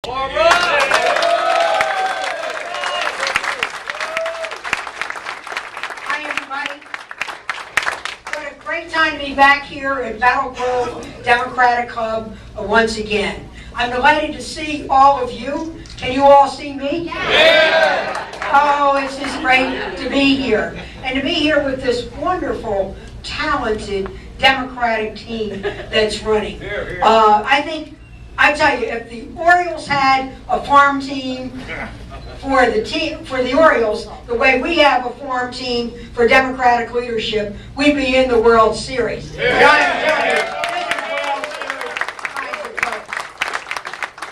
All right. Hi, everybody. What a great time to be back here at Battle Grove Democratic Club once again. I'm delighted to see all of you. Can you all see me? Yeah. Oh, it's just great to be here. And to be here with this wonderful, talented Democratic team that's running. I tell you, if the Orioles had a farm team for the Orioles, the way we have a farm team for Democratic leadership, we'd be in the World Series. But I'm telling you, this is World Series kind of vote.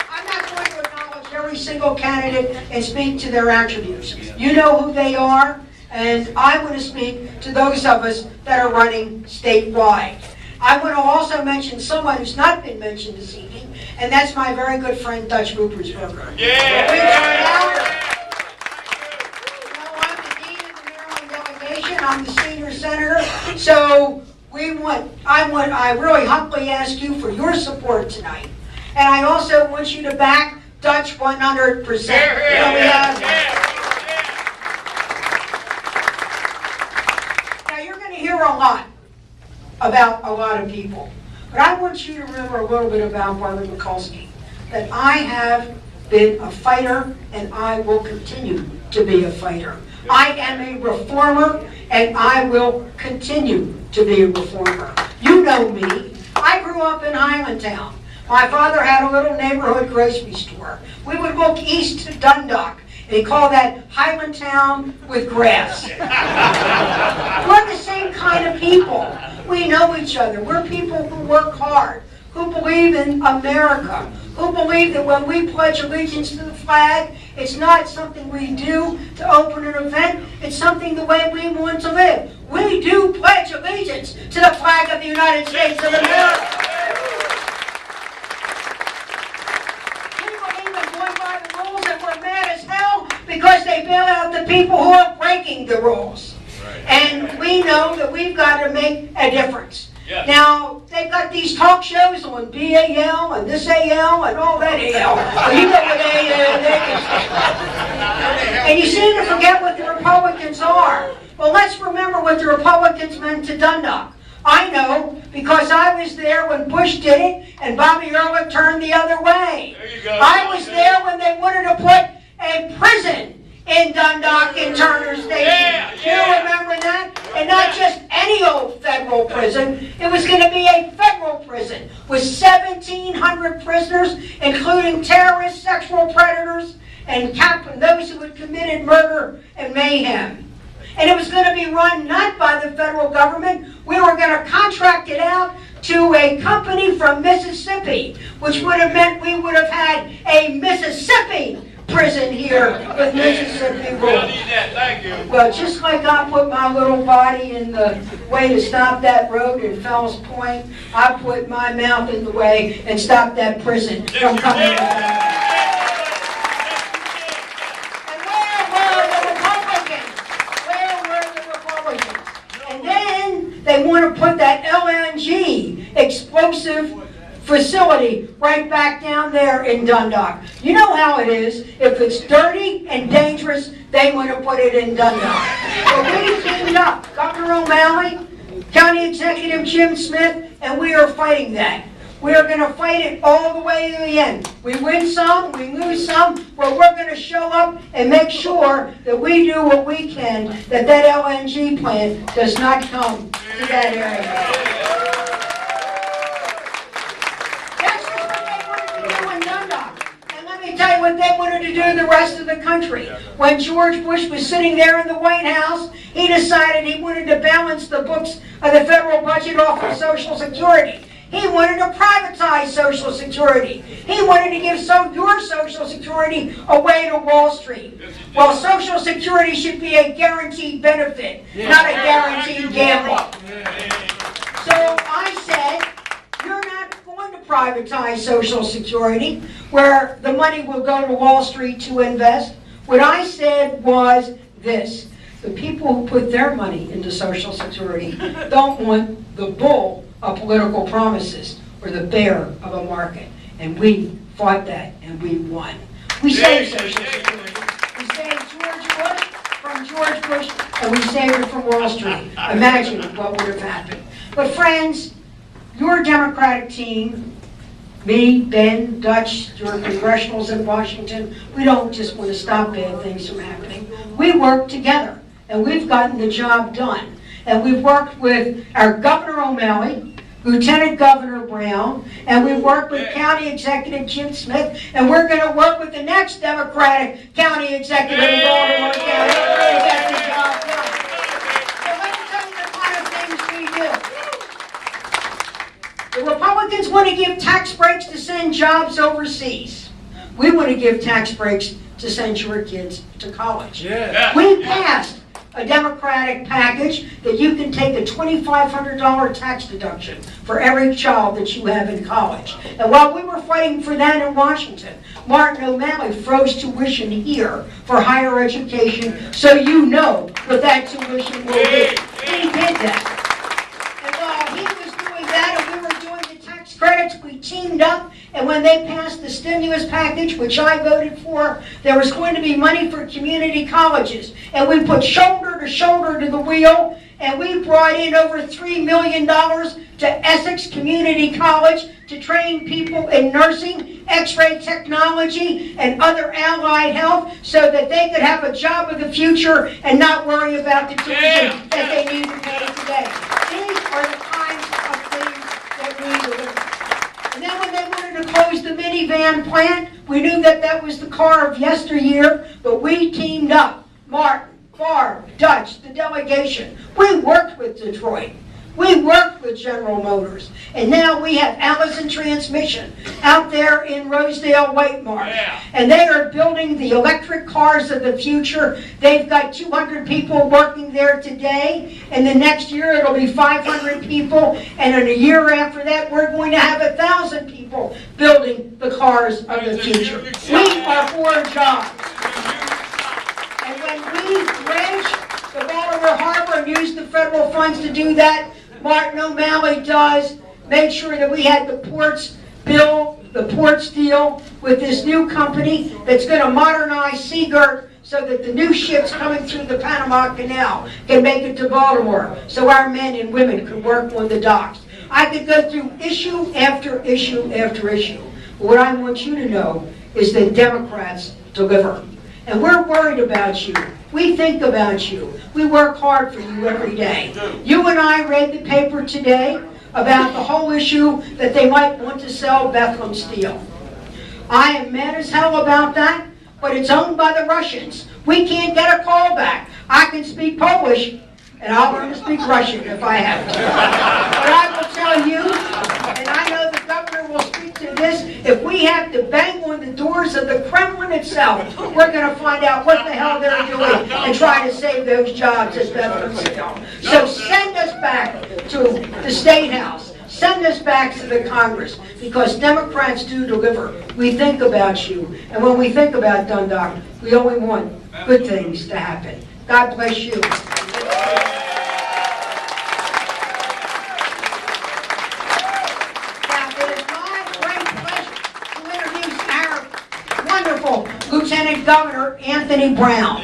I'm not going to acknowledge every single candidate and speak to their attributes. You know who they are, and I want to speak to those of us that are running statewide. I want to also mention someone who's not been mentioned this evening, and that's my very good friend Dutch Ruppersberger. Yeah. We turned out. I'm the dean of the Maryland delegation. I'm the senior senator. So I really humbly ask you for your support tonight, and I also want you to back Dutch 100%. Now you're going to hear a lot about a lot of people. But I want you to remember a little bit about Barbara Mikulski, that I have been a fighter and I will continue to be a fighter. I am a reformer and I will continue to be a reformer. You know me. I grew up in Highlandtown. My father had a little neighborhood grocery store. We would look east to Dundalk. They call that Highlandtown with grass. We're the same kind of people. We know each other. We're people who work hard, who believe in America, who believe that when we pledge allegiance to the flag, it's not something we do to open an event, it's something the way we want to live. We do pledge allegiance to the flag of the United States of America. We believe in going by the rules and we're mad as hell because they bail out the people who are breaking the rules. And we know that we've got to make a difference. Yes. Now, they've got these talk shows on BAL and this AL and all that AL. Well, you know what AL is. And you seem to forget what the Republicans are. Well, let's remember what the Republicans meant to Dundalk. I know because I was there when Bush did it and Bobby Ehrlich turned the other way. There you go. I was there when they wanted to put a prison in Dundalk in Turner Station. Do you remember that? And not just any old federal prison. It was going to be a federal prison with 1,700 prisoners, including terrorists, sexual predators, and those who had committed murder and mayhem. And it was going to be run not by the federal government. We were going to contract it out to a company from Mississippi, which would have meant we would have had a Mississippi prison here with Mississippi rules. Thank you. Well, just like I put my little body in the way to stop that road in Fells Point, I put my mouth in the way and stopped that prison from coming back. And where were the Republicans? And then they want to put that LNG explosive facility right back down there in Dundalk. You know how it is. If it's dirty and dangerous, they want to put it in Dundalk. So we teamed up, Governor O'Malley, County Executive Jim Smith, and we are fighting that. We are going to fight it all the way to the end. We win some, we lose some, but we're going to show up and make sure that we do what we can, that LNG plant does not come to that area. Tell you what they wanted to do in the rest of the country. When George Bush was sitting there in the White House, he decided he wanted to balance the books of the federal budget off of Social Security. He wanted to privatize Social Security. He wanted to give your Social Security away to Wall Street. Well, Social Security should be a guaranteed benefit, not a guaranteed gamble. So I said, you're not going to privatize Social Security, where the money will go to Wall Street to invest. What I said was this: the people who put their money into Social Security don't want the bull of political promises or the bear of a market, and we fought that, and we won. We saved Social Security. We saved George Bush from George Bush, and we saved it from Wall Street. Imagine what would have happened. But friends, your Democratic team, me, Ben, Dutch, your congressionals in Washington, we don't just want to stop bad things from happening. We work together, and we've gotten the job done. And we've worked with our Governor O'Malley, Lieutenant Governor Brown, and we've worked with County Executive Jim Smith, and we're going to work with the next Democratic County Executive in Baltimore County to get the job done. So let me tell you the kind of things we do. The Republicans want to give tax breaks to send jobs overseas. We want to give tax breaks to send your kids to college. We passed a Democratic package that you can take a $2,500 tax deduction for every child that you have in college. And while we were fighting for that in Washington, Martin O'Malley froze tuition here for higher education, so you know what that tuition will be. He did that. And while he was doing that and we were doing the tax credits, we teamed up, and when they passed the stimulus package, which I voted for, there was going to be money for community colleges. And we put shoulder to shoulder to the wheel, and we brought in over $3 million to Essex Community College to train people in nursing, x-ray technology, and other allied health so that they could have a job of the future and not worry about the tuition that they need to pay today. These are the kinds of things that we deliver. And then when they wanted to close the minivan plant, we knew that that was the car of yesteryear, but we teamed up. Martin, Barb, Dutch, the delegation. We worked with Detroit. We worked with General Motors. And now we have Allison Transmission out there in Rosedale, White Marsh. And they are building the electric cars of the future. They've got 200 people working there today. And the next year it'll be 500 people. And in a year after that, we're going to have 1,000 people building the cars of the future. We are for jobs. And when we dredge the Baltimore Harbor and use the federal funds to do that, Martin O'Malley does make sure that we had the ports built, the ports deal with this new company that's going to modernize Seagirt so that the new ships coming through the Panama Canal can make it to Baltimore so our men and women can work on the docks. I could go through issue after issue after issue. But what I want you to know is that Democrats deliver. And we're worried about you. We think about you. We work hard for you every day. You and I read the paper today about the whole issue that they might want to sell Bethlehem Steel. I am mad as hell about that, but it's owned by the Russians. We can't get a call back. I can speak Polish, and I'll learn to speak Russian if I have to. But I will tell you, and I know the governor will speak to this, if we have to bang on the doors of the Kremlin itself, we're going to find out what the hell they're doing and try to save those jobs at Bethlehem Steel. So send us back to the State House. Send us back to the Congress, because Democrats do deliver. We think about you. And when we think about Dundalk, we only want good things to happen. God bless you. Lieutenant Governor Anthony Brown.